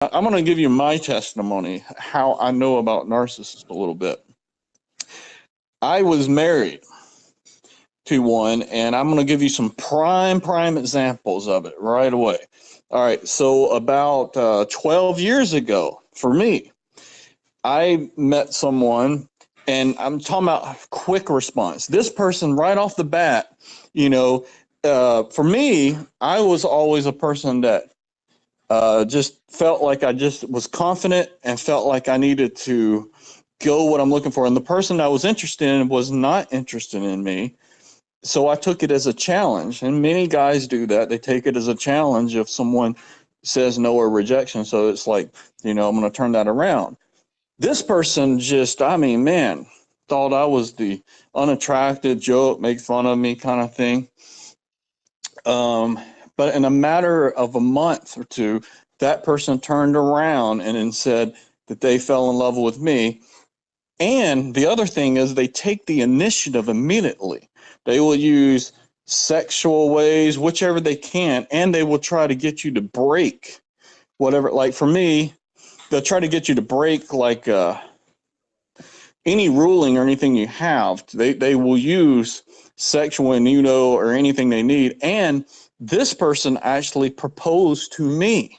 I'm going to give you my testimony, how I know about narcissists a little bit. I was married to one, and I'm going to give you some prime examples of it right away. All right, so about 12 years ago, for me, I met someone, and I'm talking about quick response. This person, right off the bat, for me, I was always a person that just felt like I just was confident and felt like I needed to go what I'm looking for. And the person I was interested in was not interested in me. So I took it as a challenge. And many guys do that. They take it as a challenge if someone says no or rejection. So it's like, I'm going to turn that around. This person just, man, thought I was the unattractive joke, make fun of me kind of thing. But in a matter of a month or two, that person turned around and then said that they fell in love with me. And the other thing is they take the initiative immediately. They will use sexual ways, whichever they can, and they will try to get you to break whatever. Like for me, they'll try to get you to break like any ruling or anything you have. They will use sexual innuendo or anything they need. And this person actually proposed to me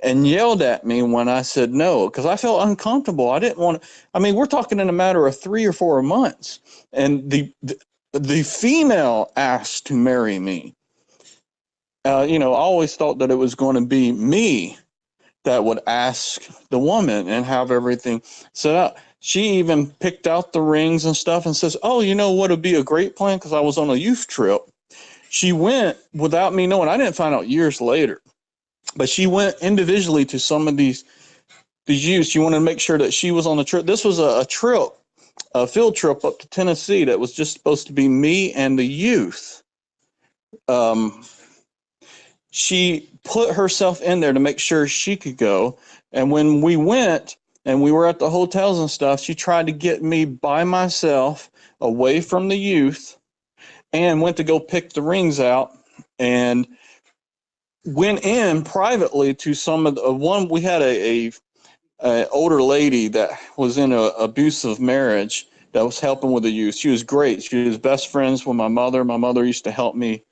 and yelled at me when I said no, because I felt uncomfortable. I didn't want to, we're talking in a matter of 3 or 4 months. And the female asked to marry me. I always thought that it was going to be me that would ask the woman and have everything set up. She even picked out the rings and stuff and says, oh, you know what would be a great plan? Because I was on a youth trip. She went without me knowing. I didn't find out years later. But she went individually to some of these youths. She wanted to make sure that she was on the trip. This was a trip, a field trip up to Tennessee that was just supposed to be me and the youth. She put herself in there to make sure she could go. And when we went and we were at the hotels and stuff, she tried to get me by myself away from the youth and went to go pick the rings out and went in privately to some of the one. We had a older lady that was in an abusive marriage that was helping with the youth. She was great. She was best friends with my mother. My mother used to help me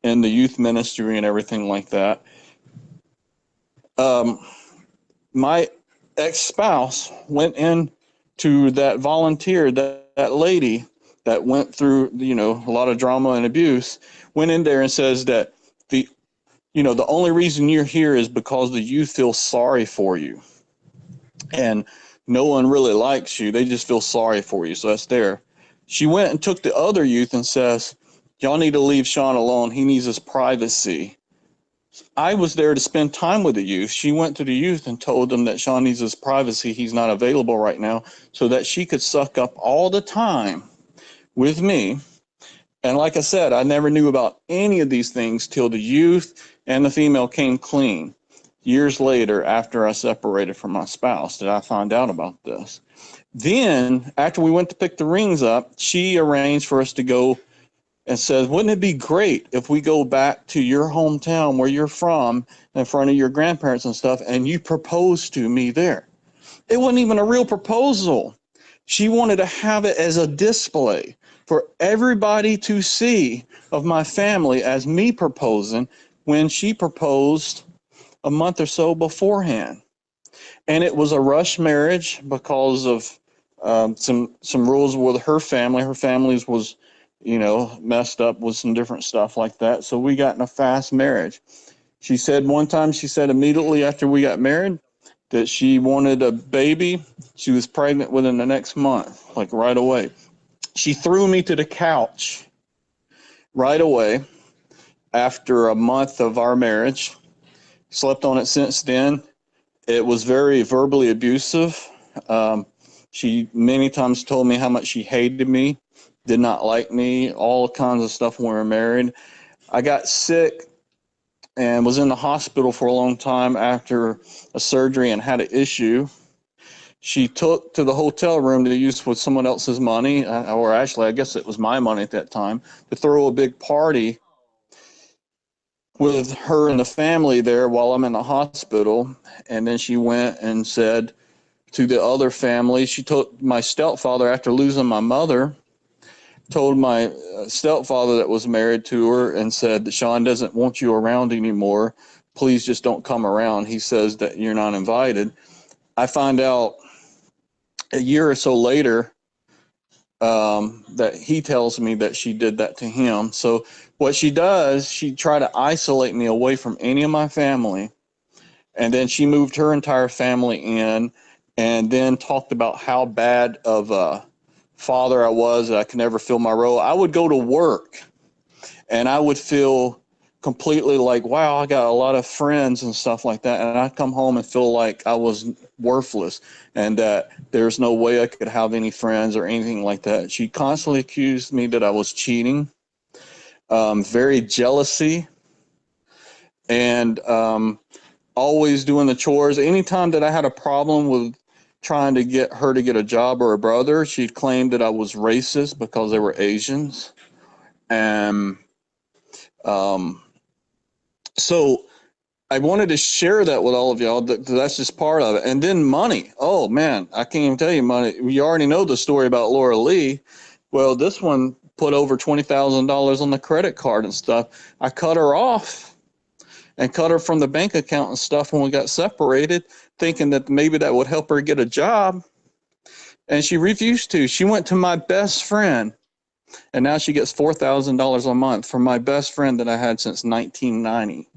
in the youth ministry and everything like that. My ex-spouse went in to that volunteer, that lady that went through, a lot of drama and abuse, went in there and says that the only reason you're here is because the youth feel sorry for you. And no one really likes you. They just feel sorry for you. So that's there. She went and took the other youth and says, y'all need to leave Sean alone. He needs his privacy. I was there to spend time with the youth. She went to the youth and told them that Sean needs his privacy. He's not available right now, so that she could suck up all the time with me. And like I said, I never knew about any of these things till the youth and the female came clean. Years later, after I separated from my spouse, did I find out about this. Then, after we went to pick the rings up, she arranged for us to go and says, wouldn't it be great if we go back to your hometown where you're from in front of your grandparents and stuff, and you propose to me there? It wasn't even a real proposal. She wanted to have it as a display for everybody to see of my family as me proposing when she proposed a month or so beforehand. And it was a rush marriage because of some rules with her family. Her family's was messed up with some different stuff like that. So we got in a fast marriage. She said one time, immediately after we got married that she wanted a baby. She was pregnant within the next month, like right away. She threw me to the couch right away after a month of our marriage. Slept on it since then. It was very verbally abusive. She many times told me how much she hated me, did not like me, all kinds of stuff when we were married. I got sick and was in the hospital for a long time after a surgery and had an issue. She took to the hotel room to use with someone else's money, or actually I guess it was my money at that time, to throw a big party with her and the family there while I'm in the hospital. And then she went and said to the other family, she told my stepfather, after losing my mother, told my stepfather that was married to her and said that Sean doesn't want you around anymore. Please just don't come around. He says that you're not invited. I find out a year or so later that he tells me that she did that to him. So what she does, she tried to isolate me away from any of my family. And then she moved her entire family in, and then talked about how bad of a father I was, that I could never fill my role. I would go to work and I would feel completely like, wow, I got a lot of friends and stuff like that. And I'd come home and feel like I was worthless and that there's no way I could have any friends or anything like that. She constantly accused me that I was cheating, very jealousy, and always doing the chores. Anytime that I had a problem with trying to get her to get a job or a brother, she claimed that I was racist because they were Asians. And so I wanted to share that with all of y'all. That's just part of it. And then money. Oh, man, I can't even tell you money. You already know the story about Laura Lee. Well, this one put over $20,000 on the credit card and stuff. I cut her off and cut her from the bank account and stuff when we got separated, thinking that maybe that would help her get a job. And she refused to. She went to my best friend, and now she gets $4,000 a month from my best friend that I had since 1990.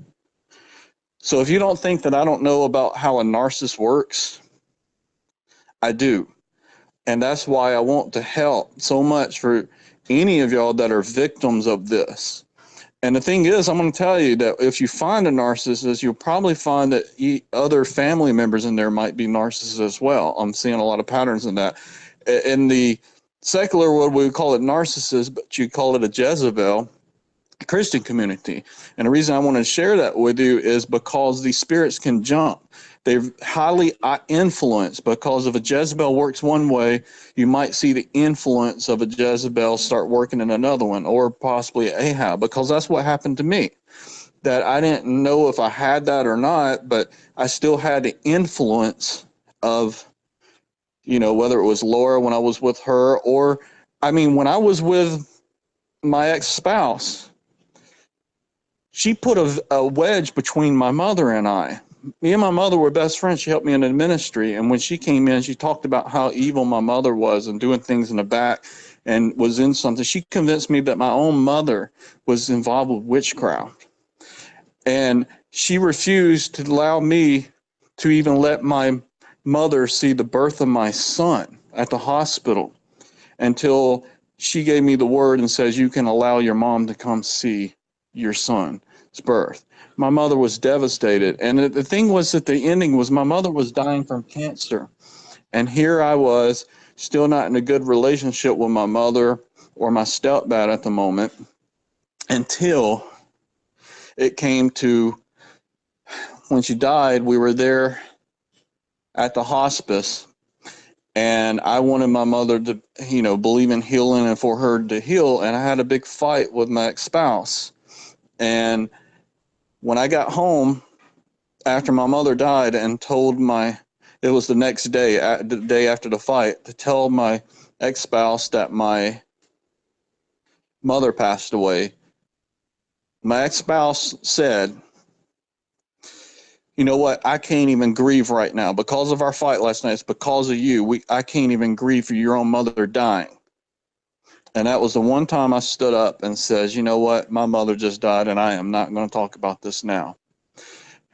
So if you don't think that I don't know about how a narcissist works, I do. And that's why I want to help so much for any of y'all that are victims of this. And the thing is, I'm going to tell you that if you find a narcissist, you'll probably find that other family members in there might be narcissists as well. I'm seeing a lot of patterns in that. In the secular world, we would call it narcissist, but you call it a Jezebel, Christian community. And the reason I want to share that with you is because these spirits can jump. They're highly influenced, because if a Jezebel works one way, you might see the influence of a Jezebel start working in another one, or possibly Ahab, because that's what happened to me. That I didn't know if I had that or not, but I still had the influence of, you know, whether it was Laura when I was with her, or, I mean, when I was with my ex-spouse, she put a wedge between my mother and I. Me and my mother were best friends. She helped me in the ministry. And when she came in, she talked about how evil my mother was and doing things in the back and was in something. She convinced me that my own mother was involved with witchcraft. And she refused to allow me to even let my mother see the birth of my son at the hospital until she gave me the word and says, you can allow your mom to come see your son's birth. My mother was devastated. And the thing was that the ending was my mother was dying from cancer. And here I was, still not in a good relationship with my mother or my stepdad at the moment, until it came to when she died. We were there at the hospice, and I wanted my mother to, you know, believe in healing and for her to heal. And I had a big fight with my ex-spouse. And when I got home after my mother died and told it was the next day, the day after the fight, to tell my ex-spouse that my mother passed away, my ex-spouse said, you know what, I can't even grieve right now. Because of our fight last night, it's because of you. I can't even grieve for your own mother dying. And that was the one time I stood up and says, you know what, my mother just died, and I am not going to talk about this now.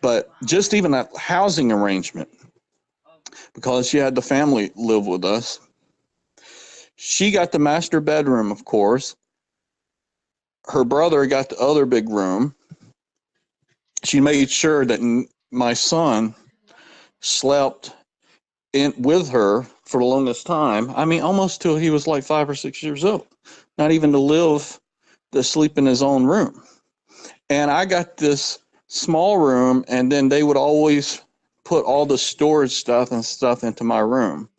But just even that housing arrangement, because she had the family live with us, she got the master bedroom, of course. Her brother got the other big room. She made sure that my son slept with her for the longest time. I mean, almost till he was like 5 or 6 years old. Not even to sleep in his own room. And I got this small room, and then they would always put all the storage stuff into my room,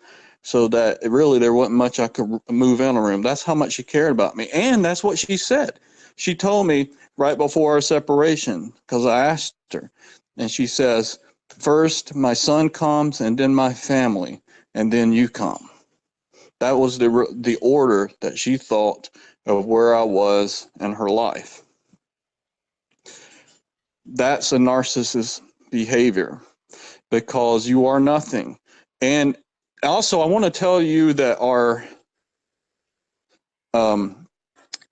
so that really there wasn't much I could move in a room. That's how much she cared about me. And that's what she said. She told me right before our separation, because I asked her, and she says, first my son comes, and then my family, and then you come. That was the order that she thought of where I was in her life. That's a narcissist behavior, because you are nothing. And also, I want to tell you that our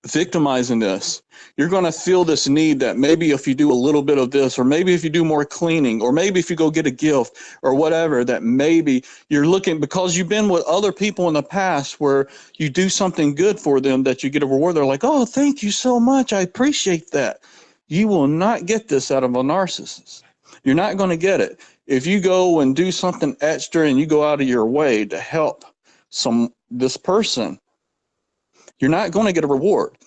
victimizing this, you're going to feel this need that maybe if you do a little bit of this, or maybe if you do more cleaning, or maybe if you go get a gift or whatever, that maybe you're looking, because you've been with other people in the past where you do something good for them, that you get a reward. They're like, oh, thank you so much, I appreciate that. You will not get this out of a narcissist. You're not going to get it. If you go and do something extra and you go out of your way to help this person, you're not going to get a reward.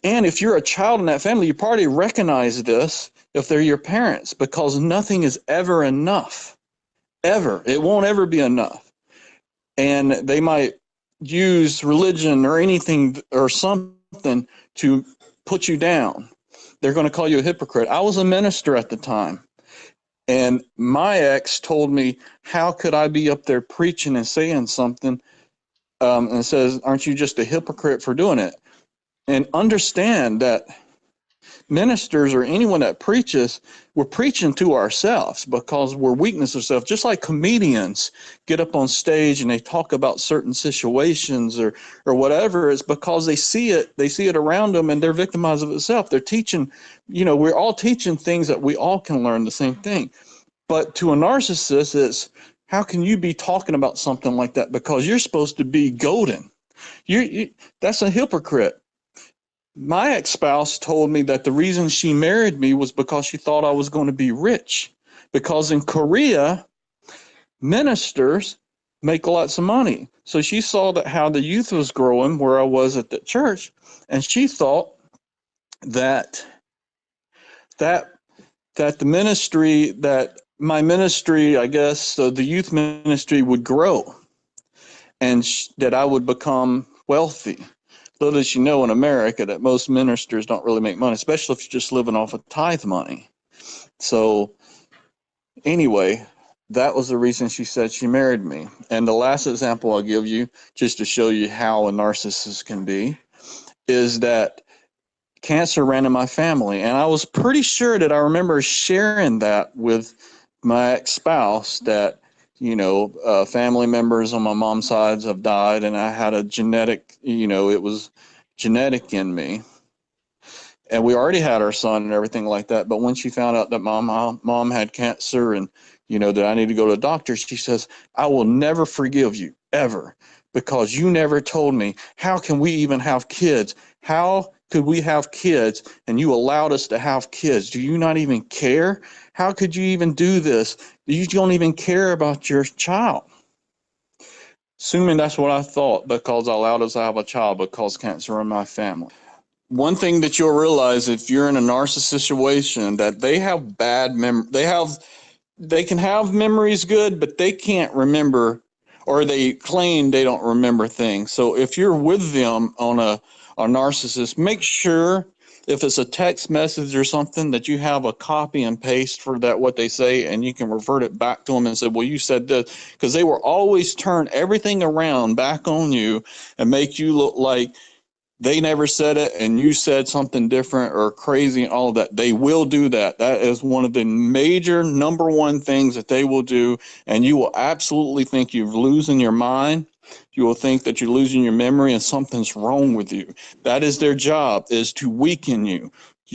And if you're a child in that family, you probably recognize this if they're your parents, because nothing is ever enough. Ever. It won't ever be enough. And they might use religion or anything or something to put you down. They're going to call you a hypocrite. I was a minister at the time, and my ex told me, how could I be up there preaching and saying something, and says, aren't you just a hypocrite for doing it? And understand that ministers or anyone that preaches, we're preaching to ourselves, because we're weakness ourselves. Just like comedians get up on stage and they talk about certain situations or whatever, it's because they see it around them, and they're victimized of itself. They're teaching, we're all teaching things that we all can learn the same thing. But to a narcissist, it's, how can you be talking about something like that, because you're supposed to be golden? That's a hypocrite. My ex-spouse told me that the reason she married me was because she thought I was going to be rich, because in Korea, ministers make lots of money. So she saw that how the youth was growing where I was at the church, and she thought that the ministry, that my ministry, I guess, so the youth ministry would grow, and that I would become wealthy. Little as you know, in America, that most ministers don't really make money, especially if you're just living off of tithe money. So anyway, that was the reason she said she married me. And the last example I'll give you, just to show you how a narcissist can be, is that cancer ran in my family. And I was pretty sure that I remember sharing that with my ex-spouse, that family members on my mom's sides have died, and I had a genetic, it was genetic in me. And we already had our son and everything like that. But when she found out that mom had cancer, and, that I need to go to a doctor, she says, I will never forgive you, ever, because you never told me. How can we even have kids? How could we have kids, and you allowed us to have kids? Do you not even care? How could you even do this? You don't even care about your child. Assuming that's what I thought, because I allowed us to have a child because cancer in my family. One thing that you'll realize if you're in a narcissist situation, that they have bad they can have memories good, but they can't remember, or they claim they don't remember things. So if you're with them on a narcissist, make sure if it's a text message or something that you have a copy and paste for that, what they say, and you can revert it back to them and say, well, you said this, because they will always turn everything around back on you and make you look like they never said it and you said something different or crazy and all of that. They will do that. That is one of the major number one things that they will do, and you will absolutely think you're losing your mind. You will think that you're losing your memory and something's wrong with you. That is their job, is to weaken you.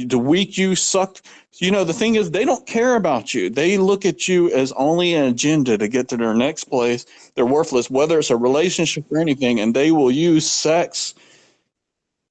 To weak you, suck. The thing is, they don't care about you. They look at you as only an agenda to get to their next place. They're worthless, whether it's a relationship or anything, and they will use sex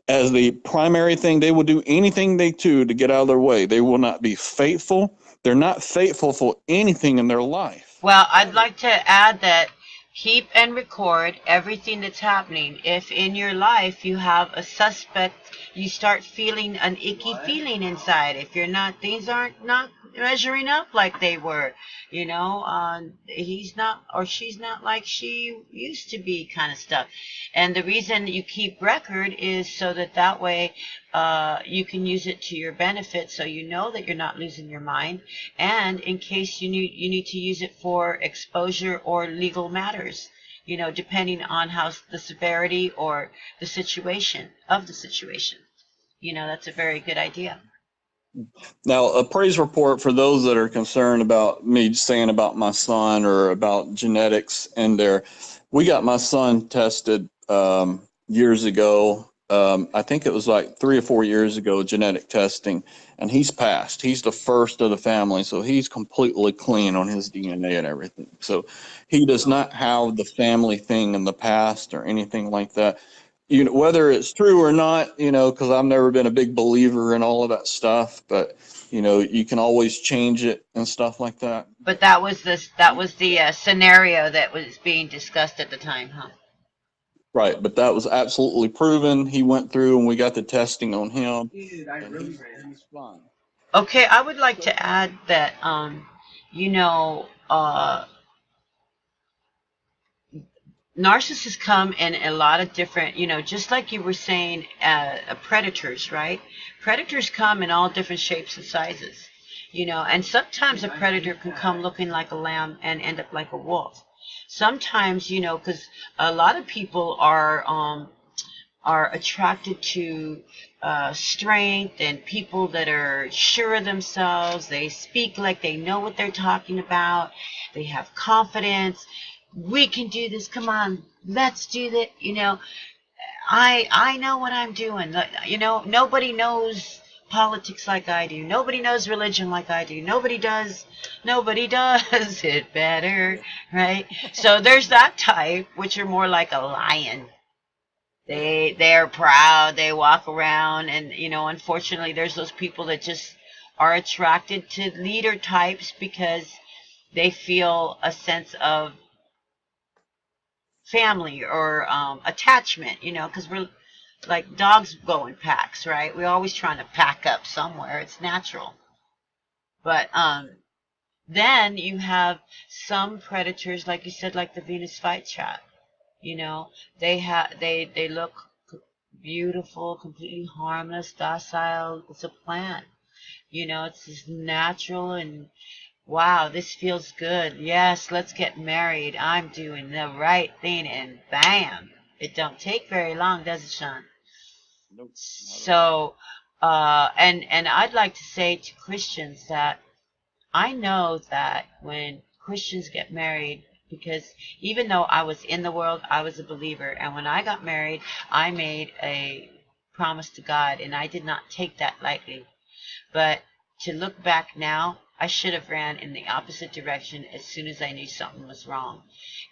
as the primary thing. They will do anything they do to get out of their way. They will not be faithful. They're not faithful for anything in their life. Well, I'd like to add that keep and record everything that's happening. If in your life you have a suspect, you start feeling an icky feeling inside. If you're not, things aren't not measuring up like they were. You know, he's not or she's not like she used to be, kind of stuff. And the reason you keep record is so that that way you can use it to your benefit, so you know that you're not losing your mind, and in case you need to use it for exposure or legal matters, you know, depending on how the severity or the situation of the situation. You know, that's a very good idea. Now, a praise report for those that are concerned about me saying about my son or about genetics in there. We got my son tested years ago. I think it was like 3 or 4 years ago, genetic testing, and he's passed. He's the first of the family, so he's completely clean on his DNA and everything. So he does not have the family thing in the past or anything like that. You know, whether it's true or not, you know, because I've never been a big believer in all of that stuff, but you know, you can always change it and stuff like that. But that was the scenario that was being discussed at the time, huh? Right, but that was absolutely proven. He went through and we got the testing on him, and he's fine. Okay, I would like to add that, you know, narcissists come in a lot of different, you know, just like you were saying, predators, right? Predators come in all different shapes and sizes, you know, and sometimes a predator can come looking like a lamb and end up like a wolf. Sometimes, you know, because a lot of people are attracted to strength and people that are sure of themselves. They speak like they know what they're talking about. They have confidence. We can do this. Come on, let's do that. You know, I know what I'm doing. You know, nobody knows politics like I do. Nobody knows religion like I do. Nobody does it better, right? So there's that type, which are more like a lion. They're proud. They walk around, and you know, unfortunately, there's those people that just are attracted to leader types because they feel a sense of family or attachment, you know, because we're like dogs go in packs, right? We're always trying to pack up somewhere. It's natural. But then you have some predators, like you said, like the Venus flytrap. You know, they look beautiful, completely harmless, docile. It's a plant. You know, it's just natural and wow, this feels good. Yes, let's get married. I'm doing the right thing, and bam, it don't take very long, does it, Sean? Nope. So, and I'd like to say to Christians that I know that when Christians get married, because even though I was in the world, I was a believer, and when I got married, I made a promise to God, and I did not take that lightly. But to look back now, I should have ran in the opposite direction as soon as I knew something was wrong.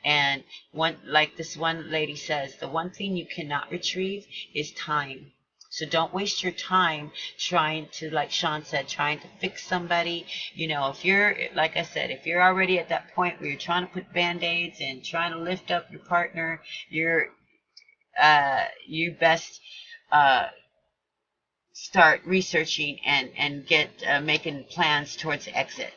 And like this one lady says, the one thing you cannot retrieve is time. So don't waste your time trying to, like Sean said, trying to fix somebody. You know, if you're, like I said, if you're already at that point where you're trying to put Band-Aids and trying to lift up your partner, you best start researching and get making plans towards exit.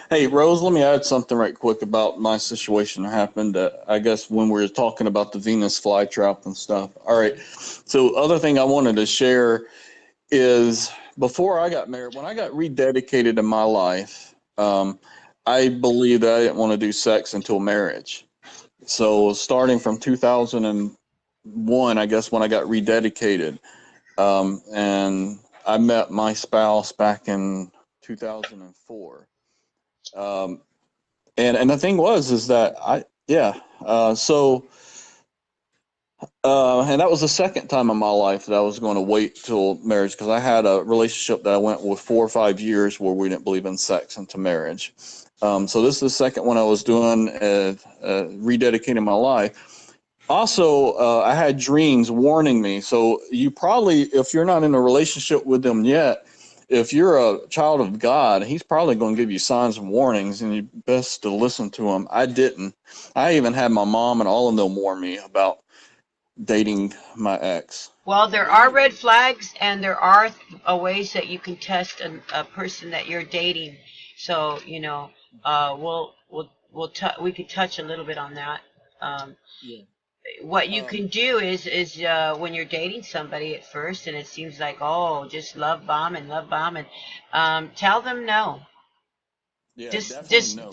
Hey, Rose, let me add something right quick about my situation that happened. I guess when we were talking about the Venus flytrap and stuff. All right. So other thing I wanted to share is before I got married, when I got rededicated in my life, I believed that I didn't want to do sex until marriage. So starting from 2001, I guess, when I got rededicated, and I met my spouse back in 2004. And the thing is that and that was the second time in my life that I was going to wait till marriage, because I had a relationship that I went with 4 or 5 years where we didn't believe in sex until marriage. So this is the second one I was doing, rededicating my life. Also, I had dreams warning me. So you probably, if you're not in a relationship with them yet, if you're a child of God, he's probably going to give you signs and warnings, and you best to listen to him. I didn't. I even had my mom and all of them warn me about dating my ex. Well, there are red flags, and there are ways that you can test a person that you're dating. So, we could touch a little bit on that. Um, Yeah. what you can do is when you're dating somebody at first, and it seems like, oh, just love bomb, and tell them no. Yeah, definitely no. No.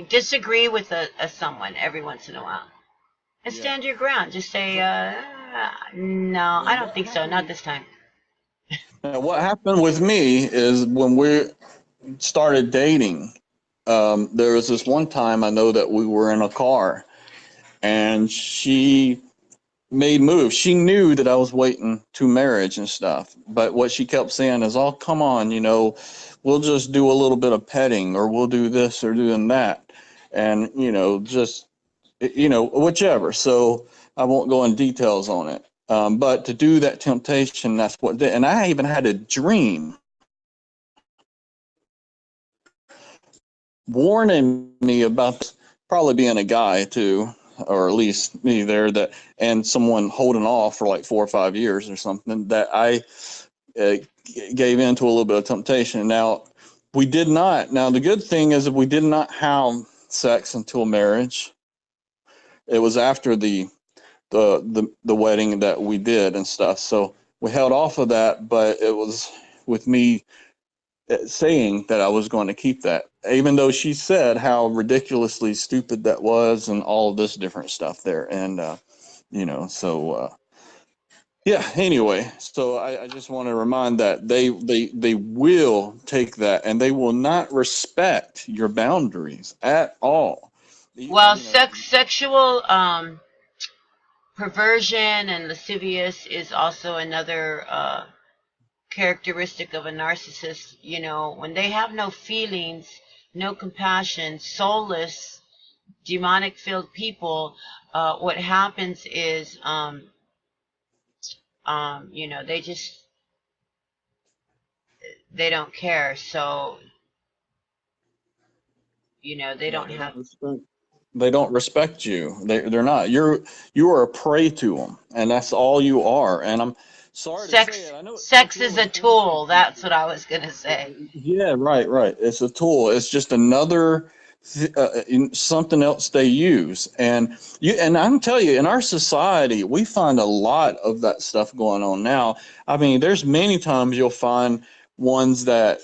Disagree with a someone every once in a while, and Yeah. stand your ground. Just say, So no, now I don't what think so, not happened? this time. Now what happened with me is when we started dating. There was this one time I know that we were in a car, and she made moves. She knew that I was waiting to marriage and stuff, but what she kept saying is, "Oh, come on, we'll just do a little bit of petting, or we'll do this or doing that," and just whichever. So I won't go in details on it. But to do that temptation, that's what did. And I even had a dream warning me about this, probably being a guy too, or at least me there, that and someone holding off for like 4 or 5 years or something, that I uh, gave in to a little bit of temptation. Now we did not. Now the good thing is that we did not have sex until marriage. It was after the wedding that we did and stuff. So we held off of that, but it was with me saying that I was going to keep that, even though she said how ridiculously stupid that was and all of this different stuff there. And, yeah, anyway, so I just want to remind that they will take that, and they will not respect your boundaries at all. Well, sexual perversion and lascivious is also another characteristic of a narcissist. When they have no feelings, no compassion, soulless, demonic filled people, what happens is, they just, they don't care. So, they Yeah, don't have. they don't respect you. They're not. You are a prey to them, and that's all you are. And I'm sorry to say Sex it. I know it hurts sex is really a to some tool. That's people. what I was gonna say. Yeah, right, right. It's a tool. It's just another something else they use. And I can tell you, in our society, we find a lot of that stuff going on now. I mean, there's many times you'll find ones that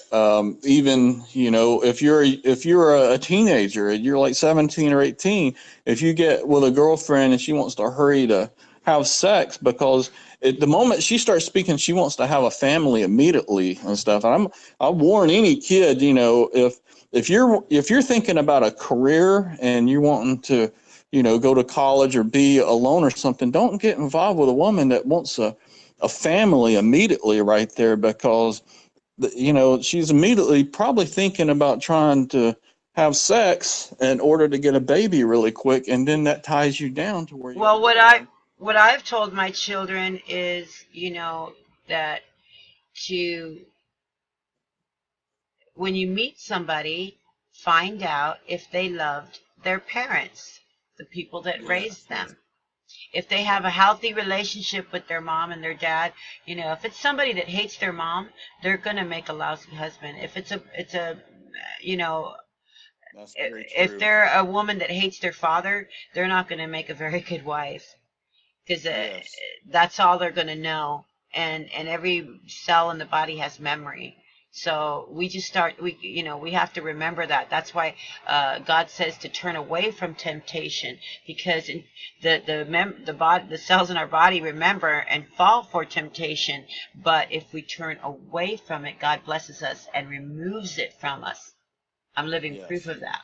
even if you're a teenager and you're like 17 or 18, if you get with a girlfriend and she wants to hurry to have sex because the moment she starts speaking, she wants to have a family immediately and stuff. And I warn any kid, if you're thinking about a career and you wanting to, go to college or be alone or something, don't get involved with a woman that wants a family immediately right there, because she's immediately probably thinking about trying to have sex in order to get a baby really quick, and then that ties you down to where you got to Well, go. And what I've told my children is, that to when you meet somebody, find out if they loved their parents, the people that yes, raised yes, them. If they have a healthy relationship with their mom and their dad, if it's somebody that hates their mom, they're gonna make a lousy husband. If you know, that's very if true. they're a woman that hates their father, they're not gonna make a very good wife, because Yes, that's all they're going to know, and every cell in the body has memory. So we have to remember that. That's why God says to turn away from temptation, because the cells in our body remember and fall for temptation. But if we turn away from it, God blesses us and removes it from us. I'm living proof yes, of that.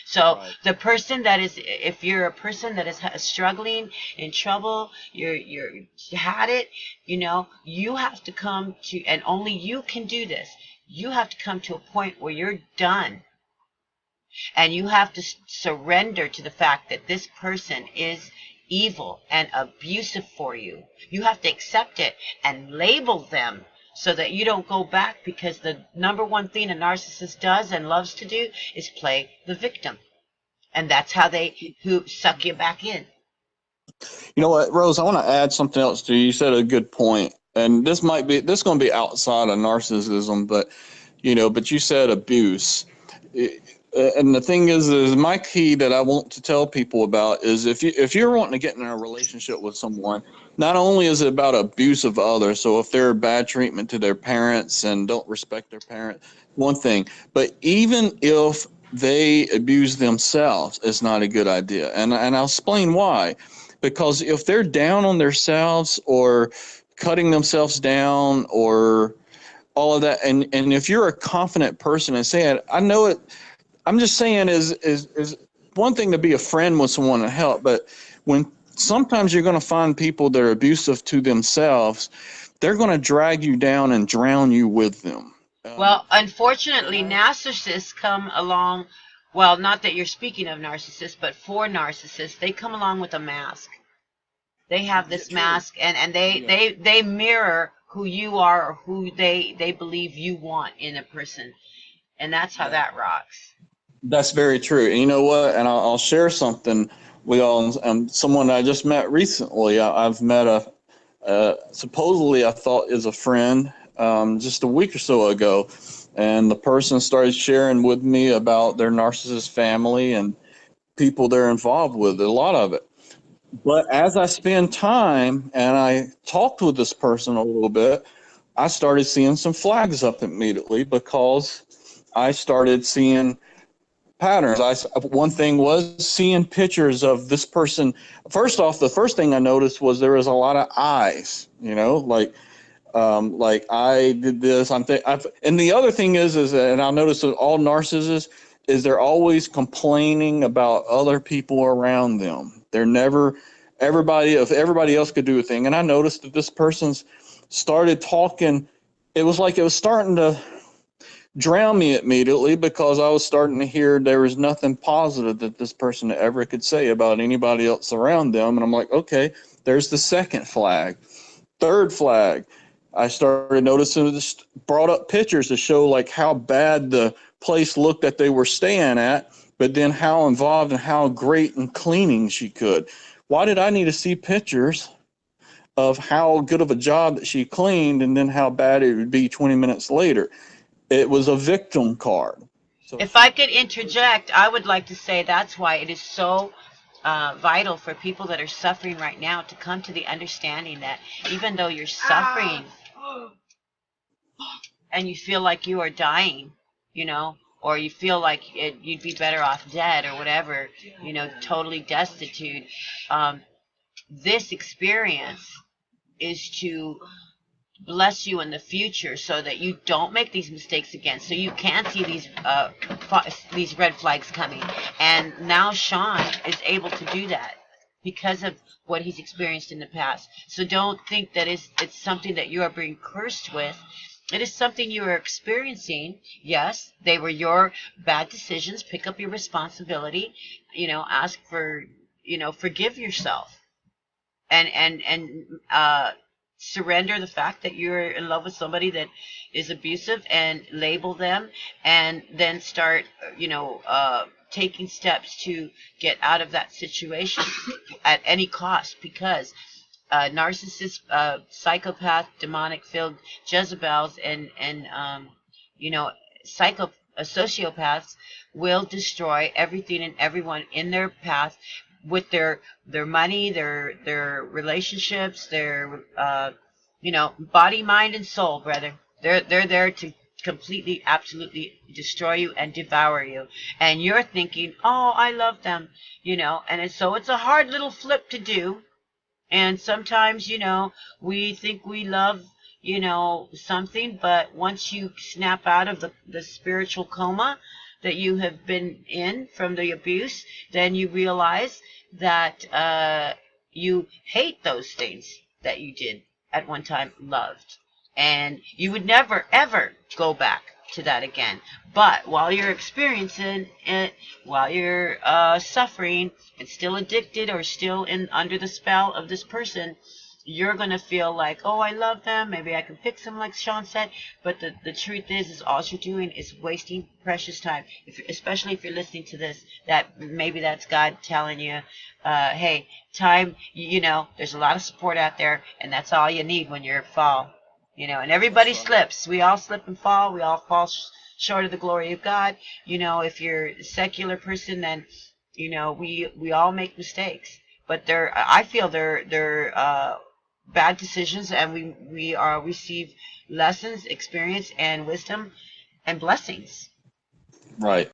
So right. the person that is, if you're a person that is struggling, in trouble, you had it, you have to come to, and only you can do this. You have to come to a point where you're done, and you have to surrender to the fact that this person is evil and abusive for you. You have to accept it and label them so that you don't go back, because the number one thing a narcissist does and loves to do is play the victim. And that's how they who suck you back in. You know what, Rose? I want to add something else to you. You said a good point, and this is going to be outside of narcissism, but but you said abuse. And the thing is my key that I want to tell people about is if you're wanting to get in a relationship with someone, not only is it about abuse of others, so if they're bad treatment to their parents and don't respect their parents, one thing, but even if they abuse themselves, it's not a good idea. And I'll explain why. Because if they're down on themselves or cutting themselves down or all of that, and if you're a confident person and saying, I know it, I'm just saying is one thing to be a friend with someone and help, but when sometimes you're going to find people that are abusive to themselves, they're going to drag you down and drown you with them. Well, unfortunately, narcissists come along. Well, not that you're speaking of narcissists, but for narcissists, they come along with a mask. They have this mask, and they mirror who you are or who they believe you want in a person, and that's how that rocks. That's very true. And you know what? And I'll share something with y'all. Someone I just met recently. I've met supposedly I thought is a friend just a week or so ago. And the person started sharing with me about their narcissist family and people they're involved with, a lot of it. But as I spend time and I talked with this person a little bit, I started seeing some flags up immediately because I started seeing patterns. One thing was seeing pictures of this person. First off, the first thing I noticed was there was a lot of eyes. Like I did this. And the other thing is, and I noticed with all narcissists is they're always complaining about other people around them. They're never if everybody else could do a thing. And I noticed that this person's started talking. It was like it was starting to drown me immediately because I was starting to hear there was nothing positive that this person ever could say about anybody else around them. And I'm like, okay, there's the second flag. Third flag, I started noticing this, brought up pictures to show like how bad the place looked that they were staying at, but then how involved and how great in cleaning she could. Why did I need to see pictures of how good of a job that she cleaned and then how bad it would be 20 minutes later? It was a victim card. So if I could interject, I would like to say that's why it is so vital for people that are suffering right now to come to the understanding that even though you're suffering and you feel like you are dying, or you feel like you'd be better off dead or whatever, totally destitute, this experience is to bless you in the future so that you don't make these mistakes again, so you can see these red flags coming. And now Sean is able to do that because of what he's experienced in the past. So don't think that it's something that you are being cursed with. It is something you are experiencing. Yes, they were your bad decisions. Pick up your responsibility. Ask for, forgive yourself, and surrender the fact that you're in love with somebody that is abusive, and label them, and then start, taking steps to get out of that situation at any cost, because narcissist, psychopath, demonic-filled Jezebels, and sociopaths will destroy everything and everyone in their path with their money, their relationships, their body, mind, and soul, brother. They're there to completely, absolutely destroy you and devour you. And you're thinking, oh, I love them, and so it's a hard little flip to do. And sometimes, we think we love, something, but once you snap out of the spiritual coma that you have been in from the abuse, then you realize that you hate those things that you did at one time loved. And you would never, ever go back to that again. But while you're experiencing it, while you're suffering and still addicted or still under the spell of this person, you're going to feel like, oh, I love them. Maybe I can fix them, like Sean said. But the truth is all you're doing is wasting precious time. Especially if you're listening to this, that maybe that's God telling you, Hey, time, there's a lot of support out there, and that's all you need when you're fall. And everybody slips. We all slip and fall. We all fall short of the glory of God. If you're a secular person, then, we all make mistakes. But I feel they're bad decisions, and we receive lessons, experience, and wisdom, and blessings. Right.